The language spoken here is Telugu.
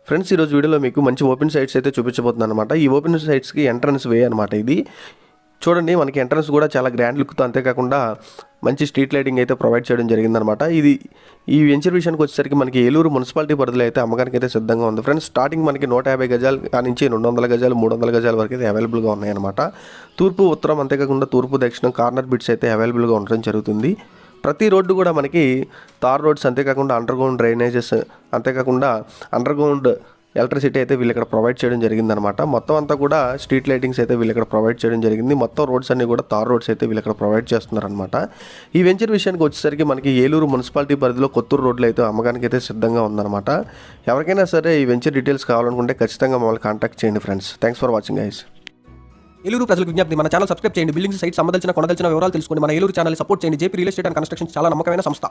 ఫ్రెండ్స్ ఈరోజు వీడియోలో మీకు మంచి ఓపెన్ సైట్స్ అయితే చూపించబోతున్నాను అనమాట. ఈ ఓపెన్ సైట్స్కి ఎంట్రన్స్ వే అనమాట. ఇది చూడండి, మనకి ఎంట్రన్స్ కూడా చాలా గ్రాండ్ లుక్తో, అంతేకాకుండా మంచి స్ట్రీట్ లైటింగ్ అయితే ప్రొవైడ్ చేయడం జరిగిందనమాట. ఈ వెంచర్ విషయానికి వచ్చేసరికి మనకి ఏలూరు మున్సిపాలిటీ పరిధిలో అయితే అమ్మకానికి అయితే సిద్ధంగా ఉంది ఫ్రెండ్స్. స్టార్టింగ్ మనకి 150 గజాలు నుంచి 200 గజాలు 300 గజాల వరకు అయితే అవైలబుల్గా ఉన్నాయన్నమాట. తూర్పు ఉత్తరం, అంతేకాకుండా తూర్పు దక్షిణం కార్నర్ బిట్స్ అయితే అవైలబుల్గా ఉండడం జరుగుతుంది. ప్రతి రోడ్డు కూడా మనకి తార్ రోడ్స్, అంతేకాకుండా అండర్గ్రౌండ్ డ్రైనేజెస్, అంతేకాకుండా అండర్గ్రౌండ్ ఎలక్ట్రిసిటీ అయితే వీళ్ళు ఇక్కడ ప్రొవైడ్ చేయడం జరిగిందనమాట. మొత్తం అంతా కూడా స్ట్రీట్ లైటింగ్స్ అయితే వీళ్ళు ఇక్కడ ప్రొవైడ్ చేయడం జరిగింది. మొత్తం రోడ్స్ అన్ని కూడా తార్ రోడ్స్ అయితే వీళ్ళు ఇక్కడ ప్రొవైడ్ చేస్తున్నారనమాట. ఈ వెంచర్ విషయానికి వచ్చేసరికి మనకి ఏలూరు మున్సిపాలిటీ పరిధిలో కొత్తూరు రోడ్లు అయితే అమ్మకానికి అయితే సిద్ధంగా ఉందన్నమాట. ఎవరికైనా సరే ఈ వెంచర్ డీటెయిల్స్ కావాలనుకుంటే ఖచ్చితంగా మమ్మల్ని కాంటాక్ట్ చేయండి friends. Thanks for watching guys. Eluru ప్రజలకు విజ్ఞప్తి, మన ఛానల్ సబ్స్క్రైబ్ చేయండి. బిల్డింగ్స్ సైట్స్ సంబంధించిన కొనదలిచిన వివరాలు తెలుసుకోండి. మన ఏలూరు ఛానల్ సపోర్ట్ చేయండి. JP real estate and construction చాలా నమ్మకమైన సంస్థ.